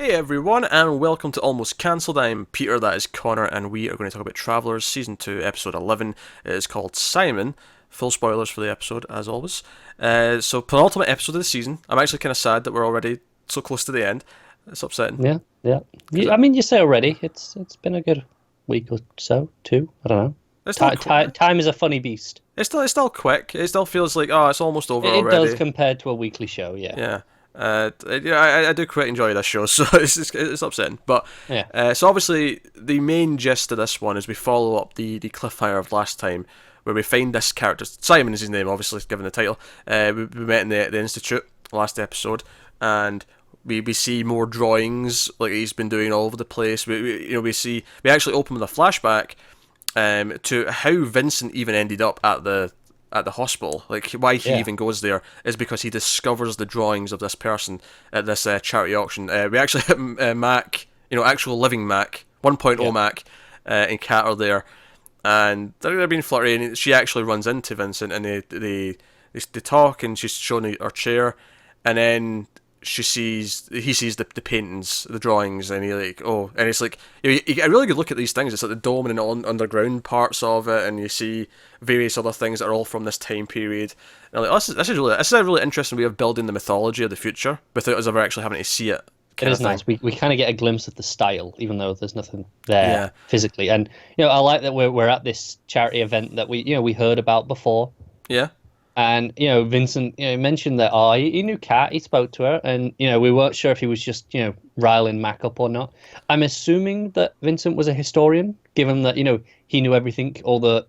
Hey everyone, and welcome to Almost Cancelled. I'm Peter, that is Connor, and we are going to talk about Travellers, Season 2, Episode 11. It is called Simon. Full spoilers for the episode, as always. So, penultimate episode of the season. I'm actually kind of sad that we're already so close to the end. It's upsetting. Yeah. I mean, you say already. It's been a good week or so, two. I don't know. Time is a funny beast. It's still quick. It still feels like, it's almost over It already. does compared to a weekly show, yeah. Yeah. I do quite enjoy this show, so it's upsetting. But yeah. So obviously the main gist of this one is we follow up the cliffhanger of last time, where we find this character. Simon is his name, obviously, given the title. We met in the institute last episode, and we see more drawings like he's been doing all over the place. We actually open with a flashback to how Vincent even ended up at the hospital. Like, why he even goes there is because he discovers the drawings of this person at this charity auction. We actually hit Mac, actual living Mac, 1.0 Mac, and Kat are there, and they're being flirty, and she actually runs into Vincent, and they talk, and she's showing her chair, and then he sees the paintings, the drawings, and and it's like, you get a really good look at these things. It's like the dome and underground parts of it, and you see various other things that are all from this time period. And I'm like, this is a really interesting way of building the mythology of the future without us ever actually having to see it. It is nice. We kind of get a glimpse of the style, even though there's nothing there physically. And I like that we're at this charity event that we heard about before. Yeah. And, Vincent, mentioned that, he knew Kat, he spoke to her, and, we weren't sure if he was just, riling Mac up or not. I'm assuming that Vincent was a historian, given that, he knew everything,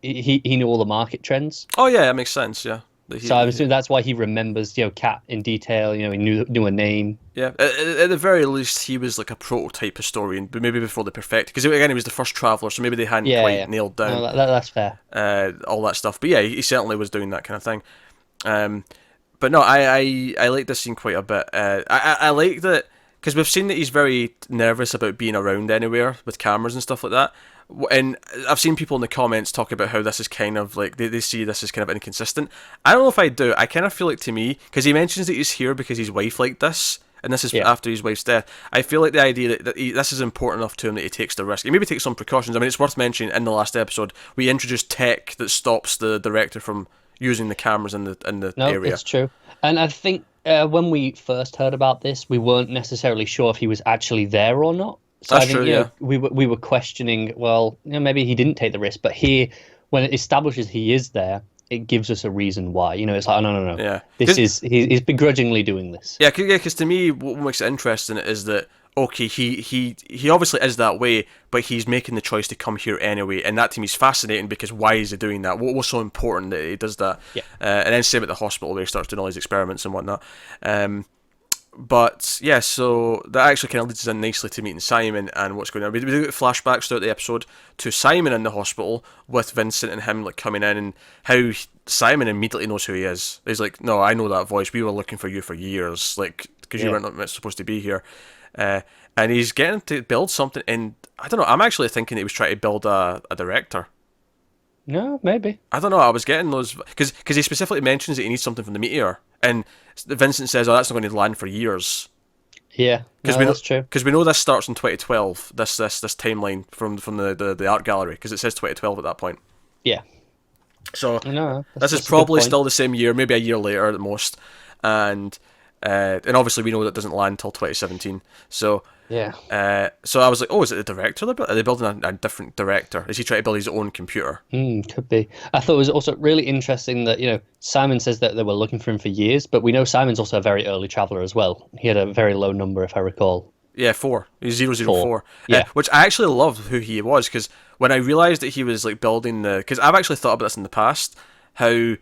he knew all the market trends. Oh, yeah, that makes sense, yeah. So I'm assuming that's why he remembers, Kat in detail, he knew her name. Yeah, at the very least, he was like a prototype historian, but maybe before the perfect, because again, he was the first traveller, so maybe they hadn't quite nailed down that's fair. All that stuff. But yeah, he certainly was doing that kind of thing. But no, I like this scene quite a bit. I like that, because we've seen that he's very nervous about being around anywhere with cameras and stuff like that. And I've seen people in the comments talk about how this is kind of like, they see this as kind of inconsistent. I don't know if I do. I kind of feel like, to me, because he mentions that he's here because his wife liked this, and this is after his wife's death. I feel like the idea that this is important enough to him that he takes the risk. He maybe takes some precautions. I mean, it's worth mentioning, in the last episode, we introduced tech that stops the director from using the cameras in the area. No, it's true. And I think when we first heard about this, we weren't necessarily sure if he was actually there or not. So That's I think, true, we were questioning, maybe he didn't take the risk, but here, when it establishes he is there, it gives us a reason why. It's like, no. Yeah. He's begrudgingly doing this. Yeah, because to me, what makes it interesting is that, okay, he obviously is that way, but he's making the choice to come here anyway, and that to me is fascinating, because why is he doing that? What's so important that he does that? Yeah. And then same at the hospital, where he starts doing all these experiments and whatnot. But yeah, so that actually kind of leads us in nicely to meeting Simon and what's going on. We do get flashbacks throughout the episode to Simon in the hospital with Vincent and him coming in, and how Simon immediately knows who he is. He's like, "No, I know that voice. We were looking for you for years, because you weren't supposed to be here." And he's getting to build something, and I don't know. I'm actually thinking he was trying to build a director. No, maybe. I don't know. I was getting those because he specifically mentions that he needs something from the meteor, and Vincent says, "Oh, that's not going to land for years." Yeah, that's true. Because we know this starts in 2012. This timeline from the art gallery, because it says 2012 at that point. Yeah. So this is probably still the same year, maybe a year later at most, and obviously we know that doesn't land until 2017. So. Yeah. So I was like, oh, is it the director? Are they building a different director? Is he trying to build his own computer? Could be. I thought it was also really interesting that, Simon says that they were looking for him for years, but we know Simon's also a very early traveller as well. He had a very low number, if I recall. Yeah, 4. He's 004. Yeah. Which I actually loved who he was, because when I realised that he was building because I've actually thought about this in the past, how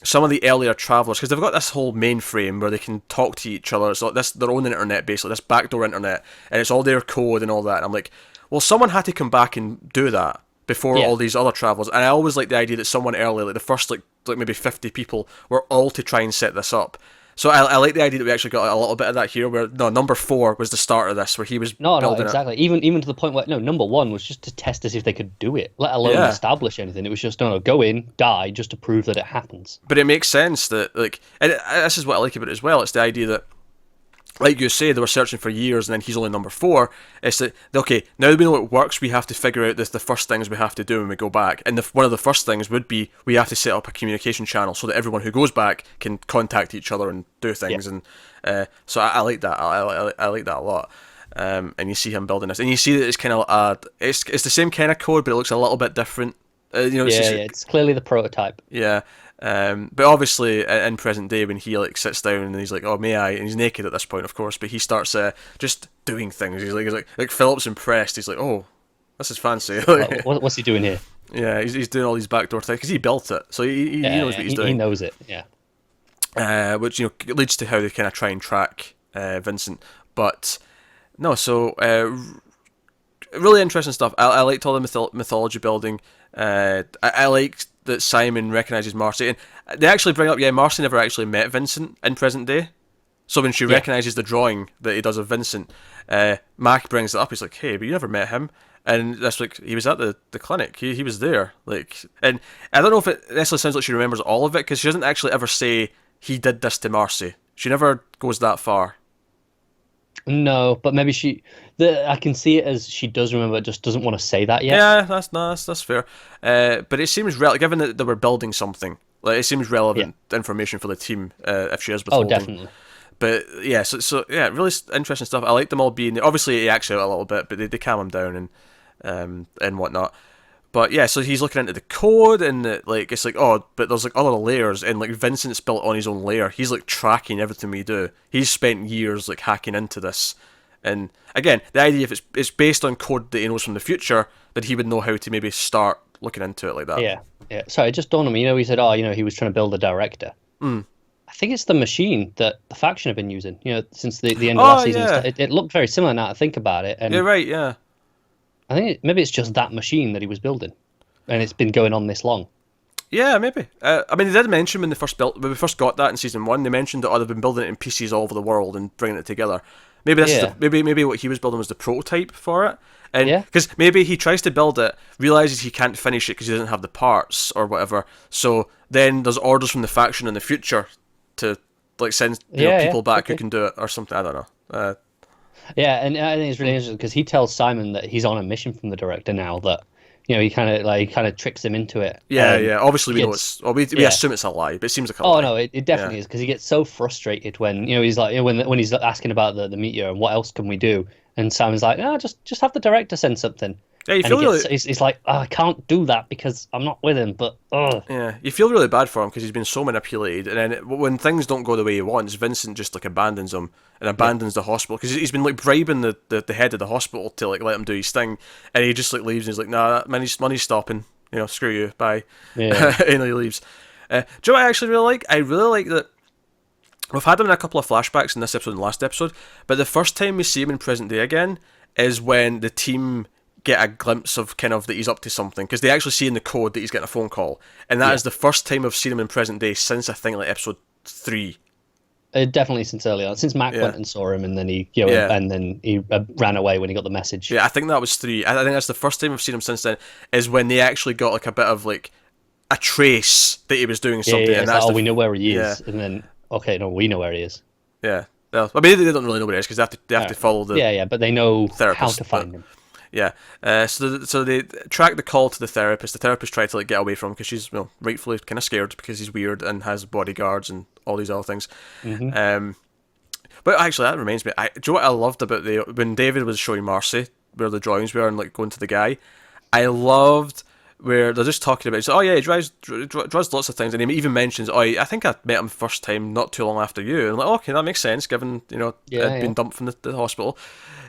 some of the earlier travellers, because they've got this whole mainframe where they can talk to each other. It's like their own internet, basically, this backdoor internet, and it's all their code and all that. And I'm like, well, someone had to come back and do that before all these other travellers. And I always like the idea that someone early, the first maybe 50 people, were all to try and set this up. So I like the idea that we actually got a little bit of that here, where number 4 was the start of this, where he was building exactly. Even to the point where number 1 was just to test to see if they could do it, let alone establish anything. It was just go in, die, just to prove that it happens. But it makes sense that and this is what I like about it as well. It's the idea that like you say, they were searching for years, and then he's only number 4. It's that, okay, now that we know it works, we have to figure out the first things we have to do when we go back. And one of the first things would be we have to set up a communication channel so that everyone who goes back can contact each other and do things. Yeah. And so I like that. I like that a lot. And you see him building this, and you see that it's kind of it's the same kind of code, but it looks a little bit different. It's clearly the prototype. Yeah. But obviously, in present day, when he like sits down and he's like, "Oh, may I?" and he's naked at this point, of course, but he starts just doing things. He's like Philip's impressed. He's like, "Oh, this is fancy." What's he doing here? Yeah, he's doing all these backdoor things because he built it, so he knows what he's doing. He knows it. Yeah. Which leads to how they kind of try and track Vincent, but no. So really interesting stuff. I liked all the mythology building. I liked that Simon recognises Marcy, and they actually bring up, Marcy never actually met Vincent in present day. So when she recognises the drawing that he does of Vincent, Mac brings it up. He's like, "Hey, but you never met him." And that's like, he was at the clinic. He was there. Like, and I don't know if it necessarily sounds like she remembers all of it, because she doesn't actually ever say he did this to Marcy. She never goes that far. No, but maybe I can see it as she does remember, just doesn't want to say that yet. Yeah, that's fair. But it seems given that they were building something, like it seems relevant information for the team if she is withholding. Oh, definitely. But yeah, so yeah, really interesting stuff. I like them all being obviously he acts out a little bit, but they calm him down and whatnot. But yeah, so he's looking into the code, and it's like, oh, but there's like other layers, and like Vincent's built on his own layer. He's like tracking everything we do. He's spent years like hacking into this, and again, the idea if it's based on code that he knows from the future, that he would know how to maybe start looking into it like that. Yeah. Sorry, it just dawned on me. He said, he was trying to build a director. I think it's the machine that the faction have been using. Since the end of last season. Yeah. It looked very similar now to think about it. And you're right. Yeah. I think maybe it's just that machine that he was building, and it's been going on this long. Yeah, maybe. I mean, they did mention when when we first got that in season 1, they mentioned that they've been building it in pieces all over the world and bringing it together. Maybe this is maybe what he was building was the prototype for it, and because maybe he tries to build it, realizes he can't finish it because he doesn't have the parts or whatever. So then there's orders from the faction in the future to like send people back who can do it or something. I don't know. Yeah, and I think it's really interesting because he tells Simon that he's on a mission from the director now. That he kind of tricks him into it. Yeah. Obviously, we know we assume it's a lie, but it seems like a lie. Oh no, it definitely is, because he gets so frustrated when he's like when he's asking about the meteor and what else can we do, and Simon's like, no, just have the director send something. Yeah, you feel he's like, I can't do that because I'm not with him. But yeah, you feel really bad for him because he's been so manipulated, and then when things don't go the way he wants, Vincent just like abandons him and abandons the hospital because he's been like bribing the head of the hospital to like let him do his thing, and he just like leaves and he's like, nah, money's stopping, screw you, bye. Yeah. And he leaves. Do you know what I actually really like? I really like that. We've had him in a couple of flashbacks in this episode and the last episode, but the first time we see him in present day again is when the team get a glimpse of kind of that he's up to something, because they actually see in the code that he's getting a phone call, and that is the first time I've seen him in present day since I think like episode 3. Definitely since early on, since Mac went and saw him, and then he and then he ran away when he got the message. Yeah, I think that was 3. I think that's the first time I've seen him since then, is when they actually got like a bit of like a trace that he was doing something. Yeah, and that's we know where he is, and then we know where he is. Yeah, well, I mean they don't really know where he is because they have to follow the but they know therapist, how to find him. Yeah, so they track the call to the therapist. The therapist tried to like get away from him because she's rightfully kind of scared because he's weird and has bodyguards and all these other things. Mm-hmm. But actually, that reminds me. Do you know what I loved about when David was showing Marcy where the drawings were and like going to the guy? I loved where they're just talking about. He's like, oh yeah, he draws lots of things, and he even mentions, oh, I think I met him first time not too long after you. And I'm like, okay, that makes sense given I'd been dumped from the hospital.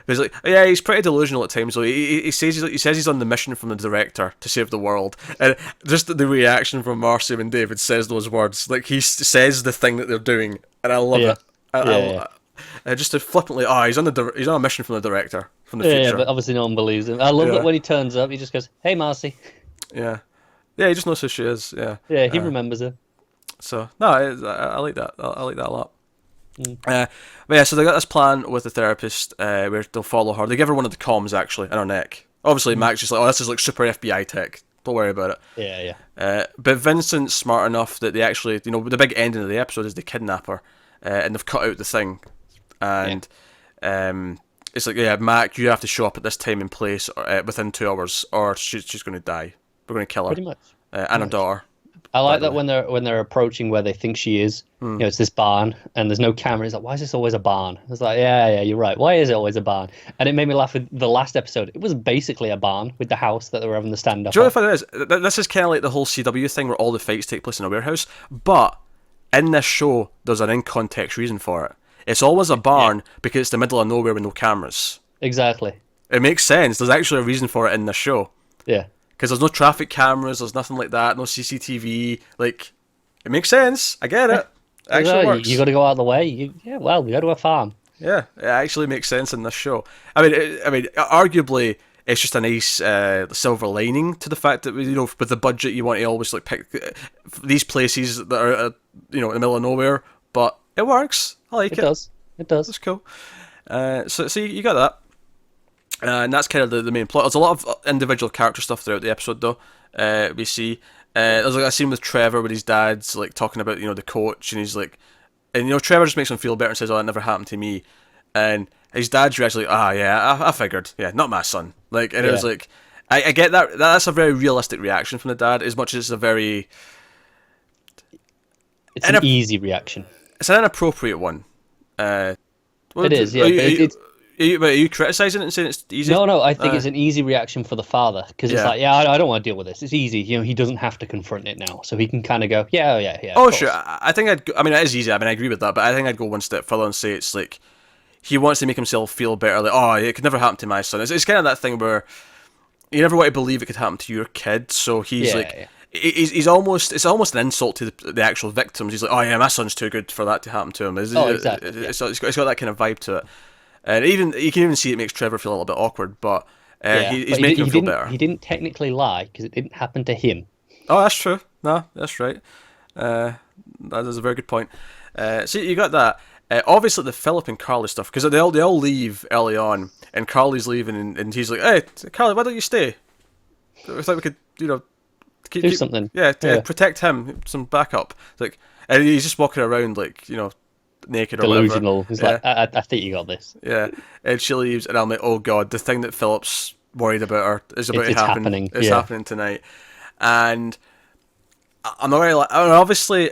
But he's like, oh, yeah, he's pretty delusional at times. So he says he's on the mission from the director to save the world, and just the reaction from Marcy when David says those words, like he says the thing that they're doing, and I love it. I just flippantly, he's on a mission from the director from the future. Yeah, but obviously no one believes him. I love that when he turns up, he just goes, "Hey, Marcy." Yeah, he just knows who she is. Yeah, he remembers her. So no, I like that. I like that a lot. But yeah, so they got this plan with the therapist where they'll follow her. They give her one of the comms actually in her neck. Obviously, Mac's just like, oh, this is like super FBI tech. Don't worry about it. But Vincent's smart enough that they actually, the big ending of the episode is they kidnap her, and they've cut out the thing. and it's like, yeah, Mac, you have to show up at this time and place within 2 hours, or she's going to die. We're going to kill her. Pretty much. And her daughter. I by like the that way. when they're approaching where they think she is. It's this barn, and there's no camera. It's like, why is this always a barn? It's like, yeah, you're right. Why is it always a barn? And it made me laugh with the last episode. It was basically a barn with the house that they were having the stand-up Do you know at. what the funny is? This is kind of like the whole CW thing where all the fights take place in a warehouse, but in this show, there's an in-context reason for it. It's always a barn because it's the middle of nowhere with no cameras. Exactly. It makes sense. There's actually a reason for it in this show. Yeah. Because there's no traffic cameras, there's nothing like that, no CCTV. Like, it makes sense. I get it. It actually works. You got to go out of the way. You go to a farm. Yeah, it actually makes sense in this show. I mean, arguably, it's just a nice silver lining to the fact that, you know, with the budget, you want to always like pick these places that are you know, in the middle of nowhere. But it works. I like it. It does. It's cool. So you got that. And that's kind of the main plot. There's a lot of individual character stuff throughout the episode, though. We see there's like a scene with Trevor with his dad's like talking about, you know, the coach, and he's like, and you know, Trevor just makes him feel better and says, "Oh, that never happened to me," and his dad's actually like, "Ah, yeah, I figured, yeah, not my son." Like, and it was like, I get that. That's a very realistic reaction from the dad, as much as it's a very, it's an easy reaction. It's an inappropriate one. It is, yeah. Are you criticising it and saying it's easy? No, I think it's an easy reaction for the father, because it's like, yeah, I don't want to deal with this. It's easy. You know, he doesn't have to confront it now, so he can kind of go, yeah. Oh, sure. I think I mean, it is easy. I mean, I agree with that, but I think I'd go one step further and say it's like he wants to make himself feel better. Like, oh, it could never happen to my son. It's kind of that thing where you never want to believe it could happen to your kid, so he's he's almost, it's almost an insult to the actual victims. He's like, oh yeah, my son's too good for that to happen to him. Exactly. It's got that kind of vibe to it. And even you can even see it makes Trevor feel a little bit awkward, but he's making him feel better. He didn't technically lie because it didn't happen to him. Oh, that's true. No, that's right. That is a very good point. So you got that. Obviously, the Philip and Carly stuff, because they all leave early on, and Carly's leaving, and he's like, "Hey, Carly, why don't you stay? We thought we could, you know, do something. Yeah, protect him, some backup." Like, and he's just walking around like, you know, naked or delusional. whatever. He's like, I think you got this. Yeah, and she leaves, and I'm like, oh god, the thing that Philip's worried about her is about to happen. Happening. It's happening tonight, and I'm not really like. I mean, obviously,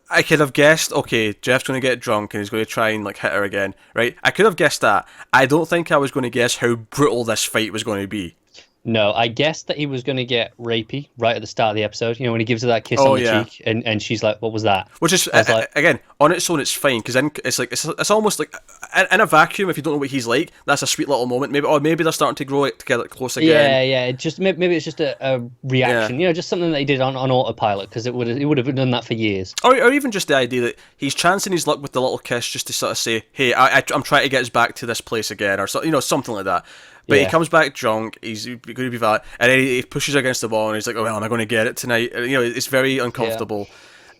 I could have guessed. Okay, Jeff's going to get drunk and he's going to try and like hit her again, right? I could have guessed that. I don't think I was going to guess how brutal this fight was going to be. No, I guessed that he was going to get rapey right at the start of the episode. You know, when he gives her that kiss on the cheek, and she's like, "What was that?" Which is again, on its own, it's fine, because then it's almost like in a vacuum. If you don't know what he's like, that's a sweet little moment. Maybe they're starting to grow together close again. Yeah. It just maybe it's just a reaction. You know, just something that he did on autopilot, because it would have done that for years. Or even just the idea that he's chancing his luck with the little kiss, just to sort of say, "Hey, I'm trying to get us back to this place again," or so, you know, something like that. But he comes back drunk, he's going to be valid, and then he pushes her against the wall, and he's like, oh, well, am I going to get it tonight? And, you know, it's very uncomfortable.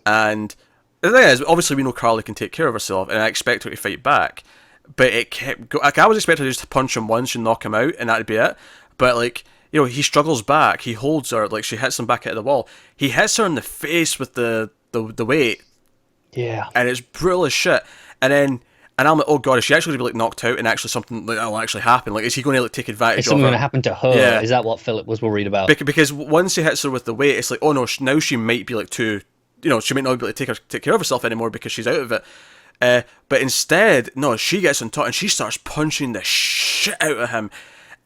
And the thing is, obviously we know Carly can take care of herself, and I expect her to fight back. But it kept like, I was expecting her just to punch him once and knock him out, and that'd be it. But, like, you know, he struggles back, he holds her, like, she hits him back out of the wall. He hits her in the face with the weight. Yeah. And it's brutal as shit. And I'm like, oh god, is she actually going to be like knocked out, and actually something like that will actually happen? Like, is he going to like take advantage of her? Is something going to happen to her? Yeah. Is that what Philip was worried about? Because once he hits her with the weight, it's like, oh no, now she might be like too, you know, she might not be able to take care of herself anymore because she's out of it. But instead, no, she gets on top and she starts punching the shit out of him.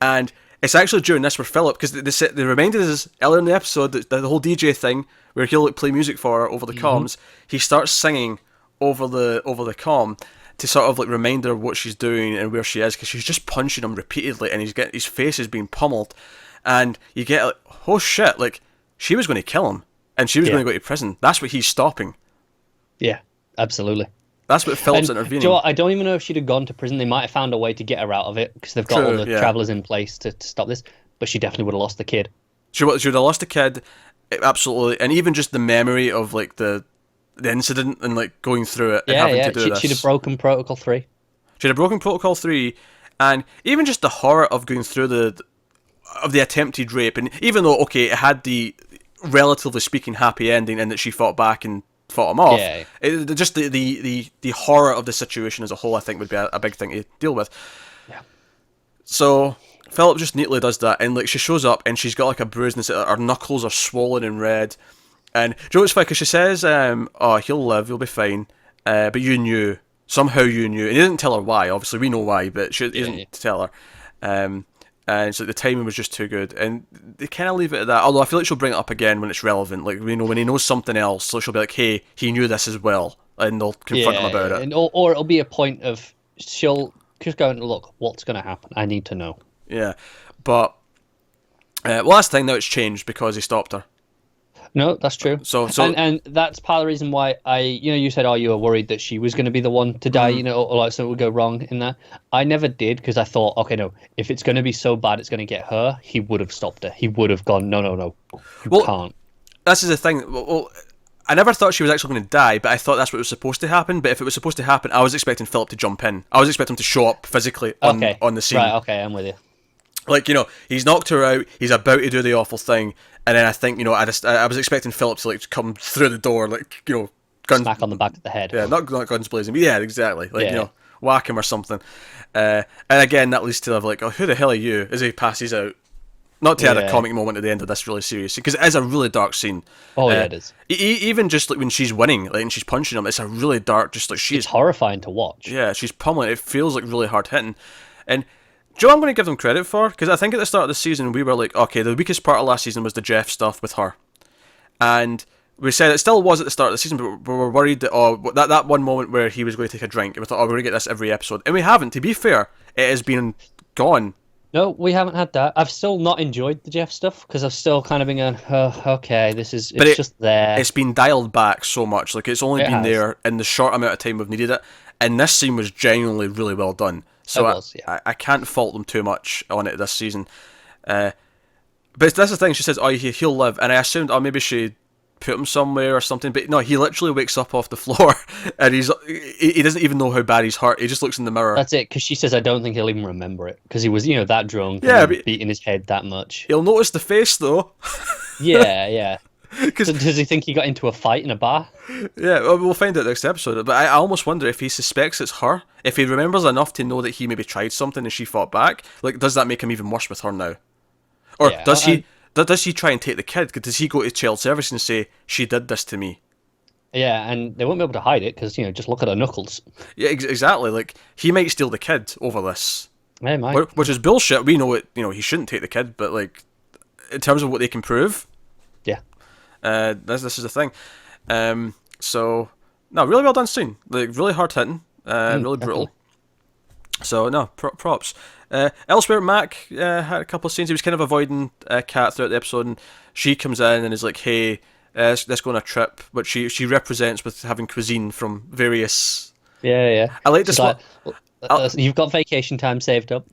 And it's actually during this where Philip, because they reminded us earlier in the episode that the whole DJ thing where he'll like play music for her over the comms, he starts singing over the comm to sort of like remind her of what she's doing and where she is, because she's just punching him repeatedly, and his face is being pummeled, and you get like, oh shit, like she was going to kill him, and she was going to go to prison. That's what he's stopping. Yeah, absolutely. That's what Philip's intervening. Do you know what? I don't even know if she'd have gone to prison. They might have found a way to get her out of it, because they've got all the travellers in place to stop this. But she definitely would have lost the kid. She would have lost the kid, absolutely, and even just the memory of like the incident and like going through it and having to do this. She'd have broken Protocol 3. She'd have broken Protocol 3, and even just the horror of going through the attempted rape, and even though, okay, it had the relatively speaking happy ending in that she fought back and fought him off. Yeah. Just the horror of the situation as a whole, I think, would be a big thing to deal with. Yeah. So Philip just neatly does that, and like she shows up and she's got like a bruise, and her knuckles are swollen and red. And do you know what's funny? Because she says, "Oh, he'll live, he'll be fine." But you knew, somehow you knew, and he didn't tell her why. Obviously, we know why, but he didn't tell her. And so the timing was just too good, and they kind of leave it at that. Although I feel like she'll bring it up again when it's relevant, like when he knows something else. So she'll be like, "Hey, he knew this as well," and they'll confront him about it. And, or it'll be a point of she'll just go and look, what's going to happen? I need to know. Yeah, but last thing now it's changed because he stopped her. No, that's true. So and that's part of the reason why you said, oh, you were worried that she was going to be the one to die, or like something would go wrong in that. I never did, because I thought, okay, no, if it's going to be so bad it's going to get her, he would have stopped her. He would have gone, no, you can't. This is the thing. Well, I never thought she was actually going to die, but I thought that's what was supposed to happen. But if it was supposed to happen, I was expecting Philip to jump in. I was expecting him to show up physically on the scene. Right, okay, I'm with you. Like, he's knocked her out, he's about to do the awful thing, and then I think, I was expecting Philip to, like, come through the door, like, guns... Smack on the back of the head. Yeah, not guns blazing, but yeah, exactly. Like, whack him or something. And again, that leads to, like, oh, who the hell are you? As he passes out. Not to add a comic moment at the end of this really serious, because it is a really dark scene. Oh, yeah, it is. Even just, like, when she's winning, like, and she's punching him, it's a really dark, just, like, It's horrifying to watch. Yeah, she's pummeling. It feels, like, really hard-hitting. And... Joe, I'm going to give them credit for, because I think at the start of the season we were like, okay, the weakest part of last season was the Jeff stuff with her, and we said it still was at the start of the season, but we were worried that that one moment where he was going to take a drink, and we thought, oh, we're going to get this every episode, and we haven't. To be fair, it has been gone. No, we haven't had that. I've still not enjoyed the Jeff stuff, because I've still kind of been going, oh, okay, it's just there. It's been dialed back so much, like it's only been there in the short amount of time we've needed it, and this scene was genuinely really well done. So I can't fault them too much on it this season. But that's the thing, she says, oh, he'll live. And I assumed, oh, maybe she put him somewhere or something. But no, he literally wakes up off the floor and he doesn't even know how bad he's hurt. He just looks in the mirror. That's it, because she says, I don't think he'll even remember it. Because he was, that drunk and beating his head that much. He'll notice the face, though. Yeah. Does he think he got into a fight in a bar? Yeah, well, we'll find out next episode. But I almost wonder if he suspects it's her. If he remembers enough to know that he maybe tried something and she fought back, like, does that make him even worse with her now? Or does he try and take the kid? Does he go to child service and say, she did this to me? Yeah, and they won't be able to hide it because, just look at her knuckles. Yeah, exactly. Like, he might steal the kid over this. Yeah, might. Which is bullshit. We know it. He shouldn't take the kid, but, like, in terms of what they can prove... Yeah. This is the thing. So no, really well done scene. Like really hard hitting, really brutal. So no, props. Elsewhere, Mac had a couple of scenes. He was kind of avoiding Kat throughout the episode, and she comes in and is like, "Hey, let's go on a trip," which she represents with having cuisine from various. Yeah. I like this. You've got vacation time saved up.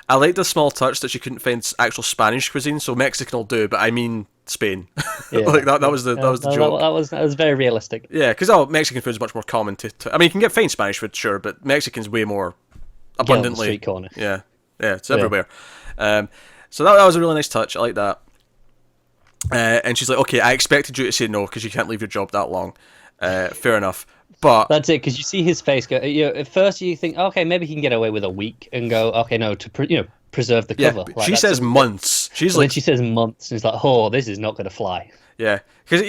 I like the small touch that she couldn't find actual Spanish cuisine, so Mexican will do, but I mean Spain. Yeah. Like that was the joke. That was very realistic. Yeah, because Mexican food is much more common to. I mean, you can get fine Spanish food, sure, but Mexican's way more abundantly. Street corner. Yeah, it's everywhere. So that was a really nice touch. I like that. And she's like, "Okay, I expected you to say no because you can't leave your job that long." Fair enough. But that's it, because you see his face go. At first, you think, okay, maybe he can get away with a week, and go, okay, no, to preserve the cover. Yeah, she says months. Then she says months, and it's like, oh, this is not going to fly. Yeah, because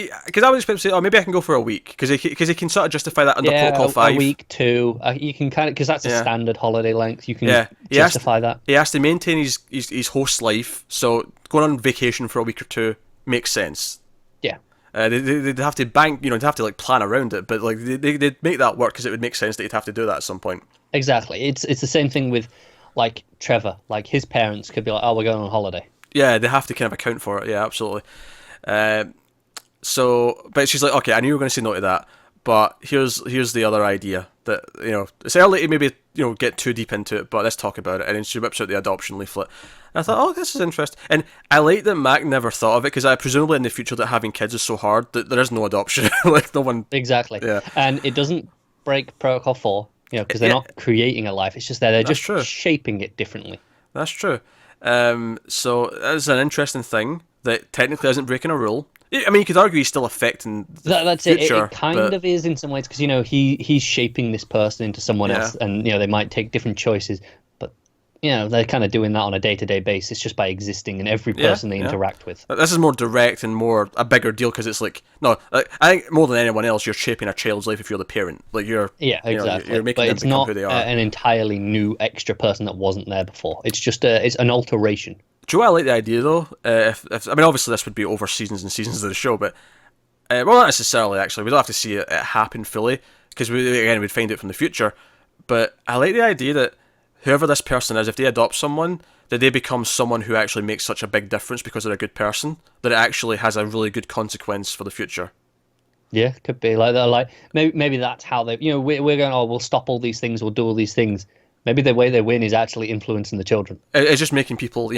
I was expecting to say, oh, maybe I can go for a week, because he can sort of justify that under Protocol 5. A week, 2. You can kind of, because that's a standard holiday length. You can justify that. He has to maintain his host's life, so going on vacation for a week or 2 makes sense. Yeah. They'd have to bank, they'd have to like plan around it, but like they'd make that work because it would make sense that you'd have to do that at some point. Exactly. It's the same thing with like Trevor. Like his parents could be like, oh, we're going on holiday. Yeah, they have to kind of account for it. Yeah, absolutely. So, but she's like, okay, I knew you were going to say no to that, but here's the other idea that it's early to maybe get too deep into it, but let's talk about it. And then she whips out the adoption leaflet. And I thought, oh, this is interesting. And I like that Mac never thought of it, because I presumably in the future that having kids is so hard that there is no adoption. Like no one. Exactly. Yeah. And it doesn't break Protocol 4, because they're not creating a life. It's just they're just shaping it differently. That's true. So that's an interesting thing that technically isn't breaking a rule. I mean, you could argue he's still affecting the That's it. future, It kind but of is in some ways because he's shaping this person into someone yeah, else, and they might take different choices, but they're kind of doing that on a day-to-day basis just by existing in every yeah, person they yeah. interact with. This is more direct and more a bigger deal because it's like no, I think more than anyone else, you're shaping a child's life if you're the parent. Like Yeah, you're exactly. making But them it's become who not they are. an entirely new extra person that wasn't there before. It's just it's an alteration. Do you know what I like the idea though? If I mean, obviously this would be over seasons and seasons of the show, but well, not necessarily. Actually, we don't have to see it happen fully because we'd find it from the future. But I like the idea that whoever this person is, if they adopt someone, that they become someone who actually makes such a big difference because they're a good person, that it actually has a really good consequence for the future. Yeah, could be like that. Like maybe that's how they. We're going. Oh, we'll stop all these things. We'll do all these things. Maybe the way they win is actually influencing the children. It's just making people,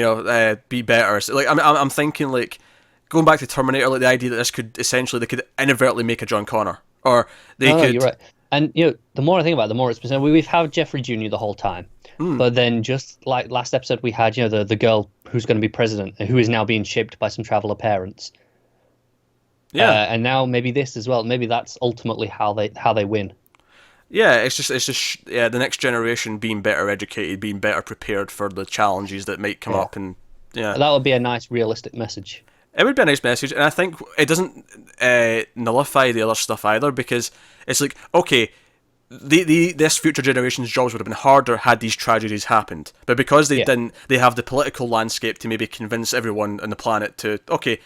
be better. So, like I'm thinking like going back to Terminator, like the idea that this could essentially they could inadvertently make a John Connor, or they No, you're could. right. And the more I think about it, the more it's been. We've had Jeffrey Jr. the whole time, but then just like last episode, we had the girl who's going to be president, who is now being shaped by some traveler parents. Yeah, And now maybe this as well. Maybe that's ultimately how they win. yeah. It's just the next generation being better educated, being better prepared for the challenges that might come Yeah, up, and yeah, that would be a nice, realistic message. it would be a nice message, and I think it doesn't nullify the other stuff either because it's like okay, this future generation's jobs would have been harder had these tragedies happened, but because they Yeah, didn't, they have the political landscape to maybe convince everyone on the planet to okay,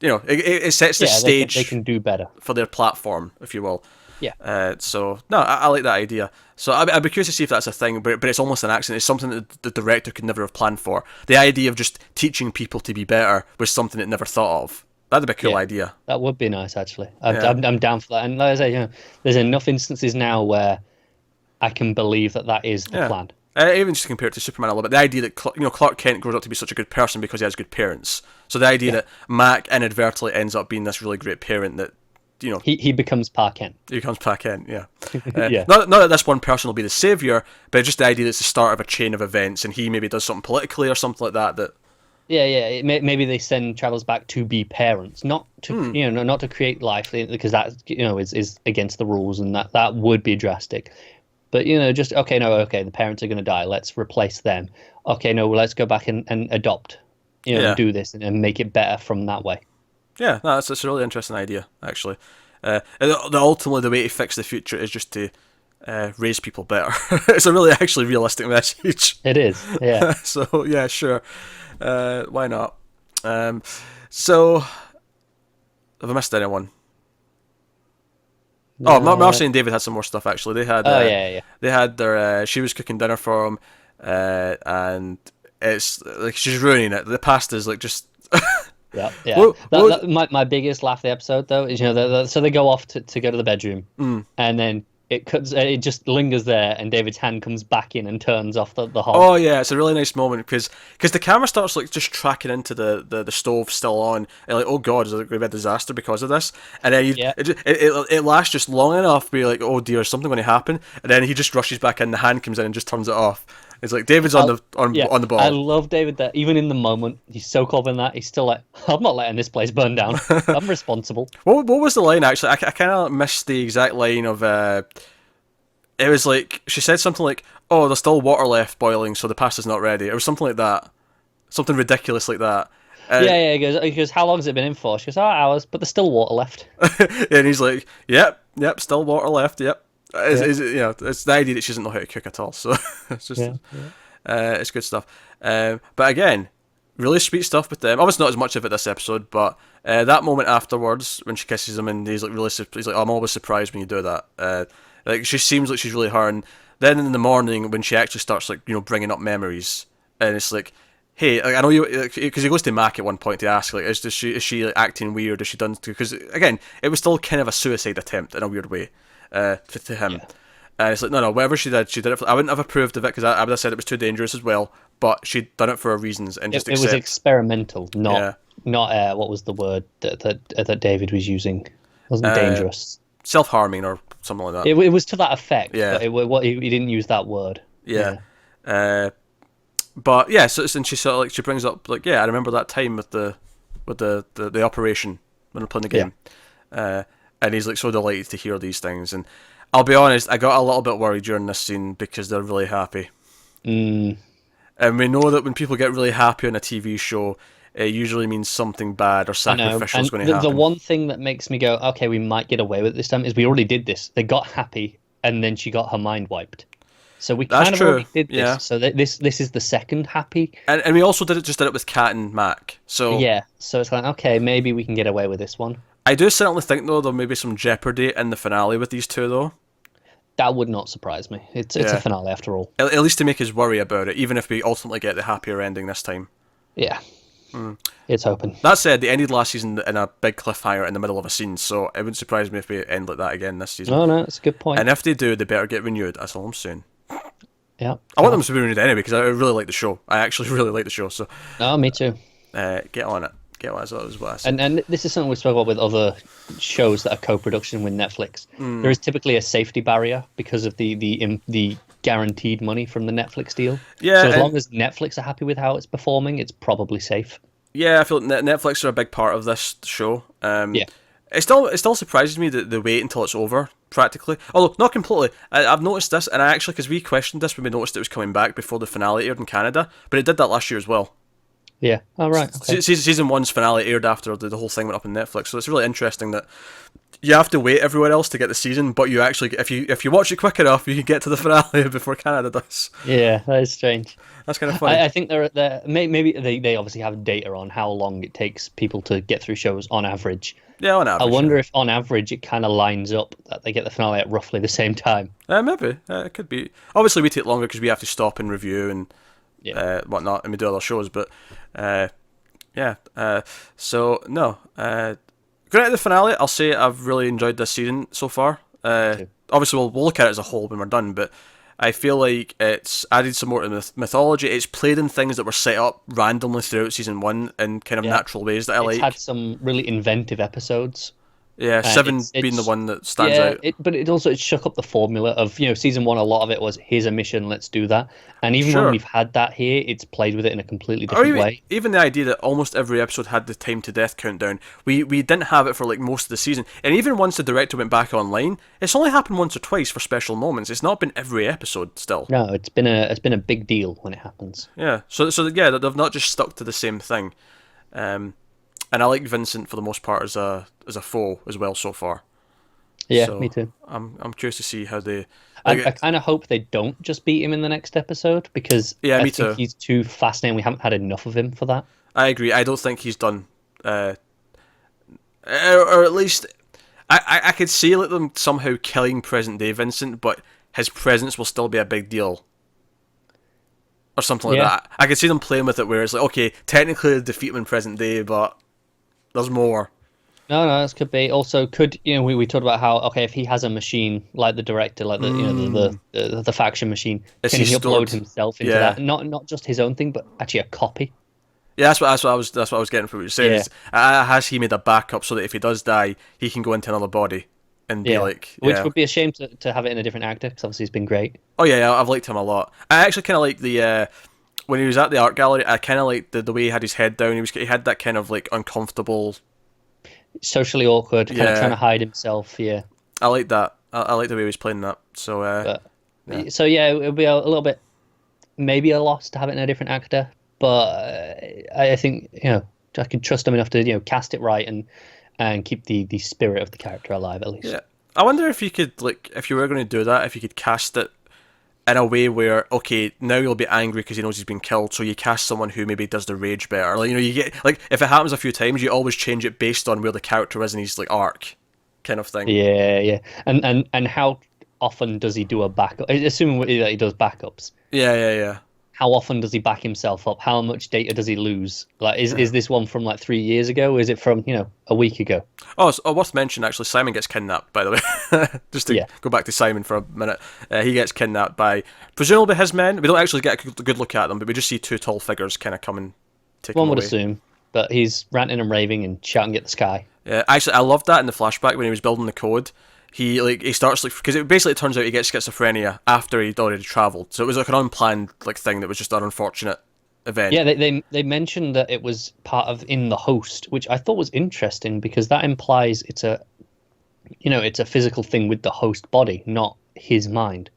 it sets the yeah, they stage can do better. for their platform, if you will. Yeah, So no, I like that idea. So I'd be curious to see if that's a thing, but it's almost an accident. It's something that the director could never have planned for. The idea of just teaching people to be better was something it never thought of. That'd be a cool yeah, idea. that would be nice actually. I'm Yeah, I'm, I'm down for that. And like I say, there's enough instances now where I can believe that is the yeah. plan. Even just to compare it to Superman a little bit, the idea that Clark Kent grows up to be such a good person because he has good parents. So the idea Yeah, that Mac inadvertently ends up being this really great parent that he becomes Parkent. he becomes Clark Kent. Yeah, Yeah. not that this one person will be the savior, but just the idea that it's the start of a chain of events, and he maybe does something politically or something like that. That Yeah, yeah. Maybe they send travelers back to be parents, not to not to create life, because that is against the rules, and that would be drastic. But just okay, no, okay, the parents are going to die. Let's replace them. Okay, no, well, let's go back and adopt, yeah, and do this and make it better from that way. yeah, no, that's a really interesting idea actually. Ultimately, the way to fix the future is just to raise people better. It's a really actually realistic message. It is, yeah. So yeah, sure. Why not? So have I missed anyone? Oh, Uh, Marcy and David had some more stuff actually. They had oh yeah, yeah, they had their she was cooking dinner for them, and it's like she's ruining it. The pasta's like just yeah, yeah. what, what, My biggest laugh of the episode though is so they go off to go to the bedroom, and then it just lingers there, and David's hand comes back in and turns off the hob. Oh yeah, it's a really nice moment because the camera starts like just tracking into the stove still on, and like oh god, is it going to be a disaster because of this? And then Yeah, it lasts just long enough to be like oh dear, is something going to happen? And then he just rushes back in, the hand comes in and just turns it off. It's like David's on yeah. on the I ball. love David that even in the moment he's so caught in that he's still like, I'm not letting this place burn down. I'm responsible. What was the line actually? I kind of missed the exact line of. It was like she said something like, "Oh, there's still water left boiling, so the pasta's not ready." It was something like that, something ridiculous like that. Yeah, yeah. He goes, how long has it been in for? She goes, hours, but there's still water left. And he's like, "Yep, still water left. Yep." Yeah, It's the idea that she doesn't know how to cook at all. So it's just, yeah, it's good stuff. But again, really sweet stuff with them. Obviously, not as much of it this episode, but that moment afterwards when she kisses him and he's like he's like, "I'm always surprised when you do that." Like she seems like she's really hurt. And then in the morning when she actually starts like bringing up memories, and it's like, hey, like, I know you, because he goes to Mac at one point to ask like, is she like, acting weird? Is she done? Because again, it was still kind of a suicide attempt in a weird way, to him. yeah. And it's like no, whatever she did it. I wouldn't have approved of it because I would have said it was too dangerous as well. But she'd done it for her reasons and just It was accept. experimental, Yeah. not what was the word that David was using? It wasn't dangerous. Self-harming or something like that. It was to that effect, Yeah. but he didn't use that word. Yeah. But yeah, so and she sort of like she brings up like I remember that time with the operation when they're playing the game. And he's like so delighted to hear these things. And I'll be honest, I got a little bit worried during this scene because they're really happy. And we know that when people get really happy on a TV show, it usually means something bad or sacrificial is going to happen. The one thing that makes me go, okay, we might get away with it this time, is we already did this. They got happy, and then she got her mind wiped. So we kind of already did this. Yeah. So this is the second happy. And we also did it with Kat and Mac. So yeah, so it's like, okay, maybe we can get away with this one. I do certainly think, though, there may be some jeopardy in the finale with these two, though. That would not surprise me. It's a finale, after all. At least to make us worry about it, even if we ultimately get the happier ending this time. Yeah. It's open. That said, they ended last season in a big cliffhanger in the middle of a scene, so it wouldn't surprise me if we end like that again this season. No, that's a good point. And if they do, they better get renewed. That's all I'm saying. Yeah. I want them to be renewed anyway, because I really like the show. I actually really like the show, so... Oh, me too. Get on it. Get on it, is what I said. And this is something we spoke about with other shows that are co-production with Netflix. There is typically a safety barrier because of the guaranteed money from the Netflix deal. Yeah, so as long as Netflix are happy with how it's performing, it's probably safe. Yeah, I feel like Netflix are a big part of this show. Yeah. It still surprises me that they wait until it's over, practically. Although, not completely. I've noticed this, and I actually, because we questioned this when we noticed it was coming back before the finale aired in Canada, but it did that last year as well. Yeah. Oh, right. Okay. Season 1's finale aired after the whole thing went up on Netflix, so it's really interesting that you have to wait everywhere else to get the season, but you actually, if you watch it quick enough, you can get to the finale before Canada does. Yeah, that is strange. That's kind of funny. I think maybe they obviously have data on how long it takes people to get through shows on average. Yeah, on average. I wonder if on average it kind of lines up that they get the finale at roughly the same time. Maybe. It could be. Obviously, we take longer because we have to stop and review and whatnot, and we do other shows, but so, no. Going into the finale, I'll say I've really enjoyed this season so far. Obviously, we'll look at it as a whole when we're done, but I feel like it's added some more to the mythology. It's played in things that were set up randomly throughout season 1 in kind of natural ways that I like. It's had some really inventive episodes. Yeah, 7 being the one that stands out. But it shook up the formula of, season 1, a lot of it was, here's a mission, let's do that. And even when we've had that here, it's played with it in a completely different way. Even the idea that almost every episode had the time to death countdown, we didn't have it for like most of the season. And even once the director went back online, it's only happened once or twice for special moments. It's not been every episode still. No, it's been a big deal when it happens. Yeah, so yeah, they've not just stuck to the same thing. And I like Vincent for the most part as a foe as well so far. Yeah, so me too. I'm curious to see how they. I kind of hope they don't just beat him in the next episode because I think he's too fascinating. We haven't had enough of him for that. I agree. I don't think he's done, or at least I could see them somehow killing present day Vincent, but his presence will still be a big deal. Or something like that. I could see them playing with it where it's like, okay, technically defeat him in present day, but there's more. No, this could be. Also, we talked about how, okay, if he has a machine like the director, like the faction machine, can he upload himself into that? Not just his own thing, but actually a copy. Yeah, that's what I was getting from what you're saying. Yeah. Has he made a backup so that if he does die, he can go into another body and be like, which would be a shame to have it in a different actor because obviously he's been great. Oh yeah, I've liked him a lot. I actually kind of like the when he was at the art gallery. I kind of liked the way he had his head down. He had that kind of like uncomfortable, socially awkward, kind of trying to hide himself. Yeah, I like that. I like the way he was playing that. So it would be a little bit maybe a loss to have it in a different actor, but I think I could trust him enough to cast it right and keep the spirit of the character alive at least. Yeah, I wonder if you could if you were going to do that, if you could cast it in a way where, okay, now you'll be angry because he knows he's been killed, so you cast someone who maybe does the rage better. You get if it happens a few times, you always change it based on where the character is in his arc, kind of thing. Yeah, and how often does he do a backup? Assuming that he does backups. Yeah. How often does he back himself up? How much data does he lose? Is this one from 3 years ago? Or is it from a week ago? Oh, it's worth mentioning actually. Simon gets kidnapped, by the way. Just to go back to Simon for a minute, he gets kidnapped by presumably his men. We don't actually get a good look at them, but we just see two tall figures kind of come and take him away. One would assume, but he's ranting and raving and shouting at the sky. Yeah, actually, I loved that in the flashback when he was building the code. He starts because it basically turns out he gets schizophrenia after he'd already travelled. So it was an unplanned thing that was just an unfortunate event. Yeah, they mentioned that it was part of in the host, which I thought was interesting because that implies it's a physical thing with the host body, not his mind.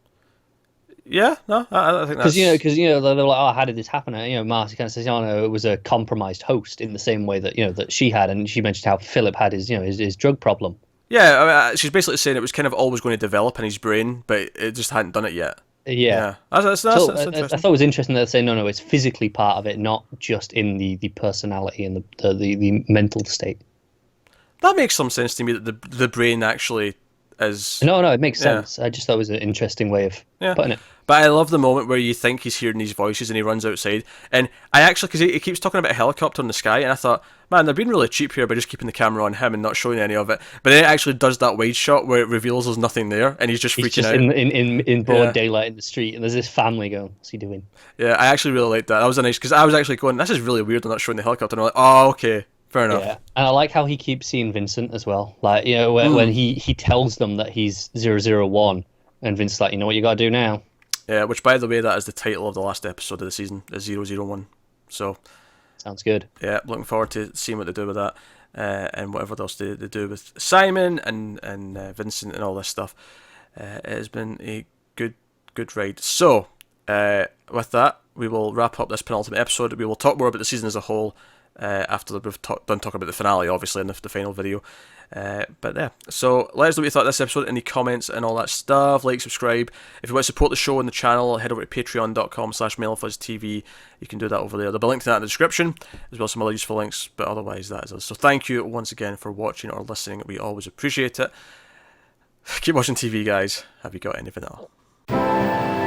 Yeah, no, I think Because that's they're like, oh, how did this happen? And, Marcy kind of says, oh no, it was a compromised host in the same way that that she had, and she mentioned how Philip had his drug problem. yeah. I mean, she's basically saying it was kind of always going to develop in his brain, but it just hadn't done it yet. Yeah. Yeah, that's So I interesting. thought it was interesting that they say no, it's physically part of it, not just in the personality and the mental state. That makes some sense to me that the brain actually is. No, it makes Yeah, sense. I just thought it was an interesting way of yeah. putting it. But I love the moment where you think he's hearing these voices and he runs outside. And I actually, because he keeps talking about a helicopter in the sky, and I thought, man, they're being really cheap here by just keeping the camera on him and not showing any of it. But then it actually does that wide shot where it reveals there's nothing there and he's just He's freaking just out. in broad Yeah. daylight in the street, and there's this family going, "What's he doing?" Yeah, I actually really liked that. That was a nice, because I was actually going, this is really weird, they're not showing the helicopter. And I'm like, oh, okay, fair enough. Yeah, and I like how he keeps seeing Vincent as well. Like, when he tells them that he's 001, and Vince's like, you know what you got to do now. Yeah, which, by the way, that is the title of the last episode of the season, is 001. So, Sounds good. yeah, looking forward to seeing what they do with that, and whatever else they do with Simon and Vincent and all this stuff. It has been a good ride. So, with that, we will wrap up this penultimate episode. We will talk more about the season as a whole after we've done talking about the finale, obviously, in the final video. But yeah, so let us know what you thought of this episode, any comments and all that stuff. Like, subscribe. If you want to support the show and the channel, head over to patreon.com/MailFuzzTV. You can do that over there. There'll be a link to that in the description, as well as some other useful links, but otherwise that is us. So thank you once again for watching or listening. We always appreciate it. Keep watching TV, guys. Have you got anything else?